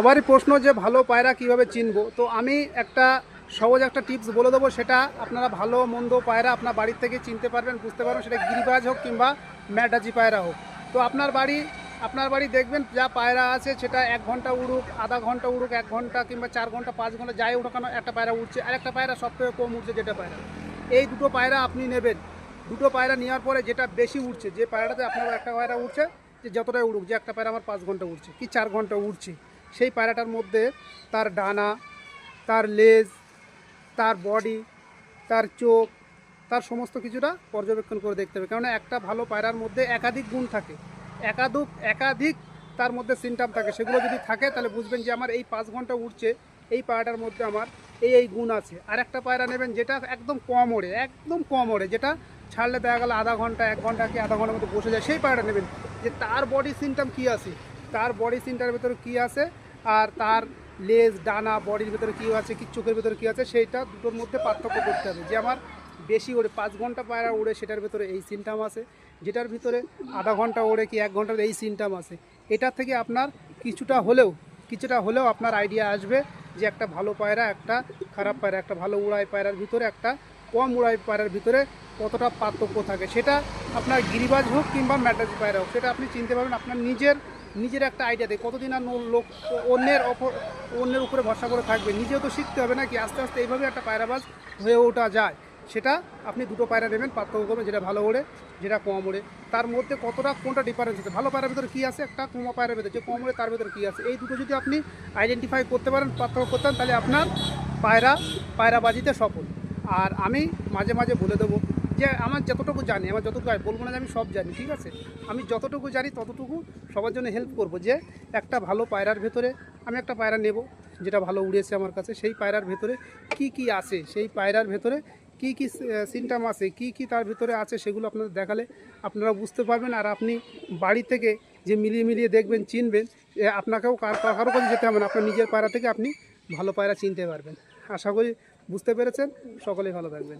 সবারই প্রশ্ন যে ভালো পায়রা কিভাবে চিনবো। তো আমি একটা সহজ একটা টিপস বলে দেবো, সেটা আপনারা ভালো মন্দ পায়রা আপনার বাড়ির থেকে চিনতে পারবেন, বুঝতে পারবেন, সেটা গিরিবাজ হোক কিংবা ম্যাডাজি পায়রা হোক। তো আপনার বাড়ি দেখবেন যা পায়রা আছে সেটা 1 ঘন্টা উড়ুক, আধা ঘন্টা উড়ুক, 1 ঘন্টা কিংবা 4 ঘন্টা 5 ঘন্টা যাই উঠুক কেন, একটা পায়রা উঠছে আর একটা পায়রা সবথেকে কম উঠছে যেটা পায়রা। এই দুটো পায়রা আপনি নেবেন। দুটো পায়রা নেওয়ার পরে যেটা বেশি উঠছে, যে পায়রাটাতে আপনার একটা পায়রা উঠছে, যে যতটাই উড়ুক, যে একটা পায়রা আমার 5 ঘন্টা উঠছে কি 4 ঘন্টা উঠছে, সেই পায়রাটার মধ্যে তার ডানা, তার লেজ, তার বডি, তার চোখ, তার সমস্ত কিছুটা পর্যবেক্ষণ করে দেখতে হবে। কেননা একটা ভালো পায়রার মধ্যে একাধিক গুণ থাকে, একাধিক তার মধ্যে সিমটম থাকে। সেগুলো যদি থাকে তাহলে বুঝবেন যে আমার এই 5 ঘন্টা উঠছে, এই পায়রাটার মধ্যে আমার এই গুণ আছে। আর একটা পায়রা নেবেন যেটা একদম কম ওড়ে, যেটা ছাড়লে দেখা গেল আধা ঘন্টা 1 ঘন্টা কি আধা ঘন্টার মধ্যে বসে যায়, সেই পায়রাটা নেবেন। যে তার বডি সিমটম কী আছে, তার বডি সিমটার ভিতরে কী আছে, আর তার লেজ, ডানা, বডির ভিতরে কী আছে, কি চোখের ভিতরে কী আছে, সেইটা দুটোর মধ্যে পার্থক্য করতে হবে। যে আমার বেশি ওড়ে 5 ঘন্টা পায়রা ওড়ে, সেটার ভিতরে এই সিমটাম আছে, যেটার ভিতরে আধা ঘন্টা ওড়ে কি 1 ঘন্টার এই সিমটাম আছে। এটার থেকে আপনার কিছুটা হলেও আপনার আইডিয়া আসবে যে একটা ভালো পায়রা, একটা খারাপ পায়রা, একটা ভালো উড়াই পায়রার ভিতরে, একটা কম উড়াই পায়রার ভিতরে কতটা পার্থক্য থাকে। সেটা আপনার গিরিবাজ হোক কিংবা ম্যাডাজি পায়রা হোক, সেটা আপনি চিনতে পারবেন আপনার নিজের একটা আইডিয়াতে। কতদিন আর লোক অন্যের উপরে ভরসা করে থাকবে, নিজেও তো শিখতে হবে নাকি। আস্তে আস্তে এইভাবে একটা পায়রাবাজ হয়ে ওঠা যায়। সেটা আপনি দুটো পায়রা নেবেন, পার্থক্য করবেন, যেটা ভালো ওড়ে, যেটা কম ওড়ে, তার মধ্যে কোনটা ডিফারেন্স আছে। ভালো পায়রার ভিতরে কী আছে, একটা কম পায়রার ভিতরে যে কম ওড়ে তার ভিতরে কী আছে, এই দুটো যদি আপনি আইডেন্টিফাই করতে পারেন, পার্থক্য করতে পারেন, তাহলে আপনার পায়রাবাজিতে সফল। আর আমি মাঝে মাঝে বলে দেবো যে আমার যতটুকু জানি, বলবো না যে আমি সব জানি, ঠিক আছে। আমি যতটুকু জানি ততটুকু সবার জন্য হেল্প করব। যে একটা ভালো পায়রার ভেতরে আমি একটা পায়রা নেব যেটা ভালো উড়েছে আমার কাছে, সেই পায়রার ভেতরে কি আছে, সেই পায়রার ভেতরে কি সিমটম আছে, কি তার ভিতরে আছে, সেগুলো আপনাদের দেখালে আপনারা বুঝতে পারবেন। আর আপনি বাড়ি থেকে যে মিলিয়ে দেখবেন, চিনবেন, আপনাকেও কারো কাছে যেতে হবে না, আপনার নিজের পায়রা থেকে আপনি ভালো পায়রা চিনতে পারবেন। আশা করি বুঝতে পেরেছেন। সকলেই ভালো থাকবেন।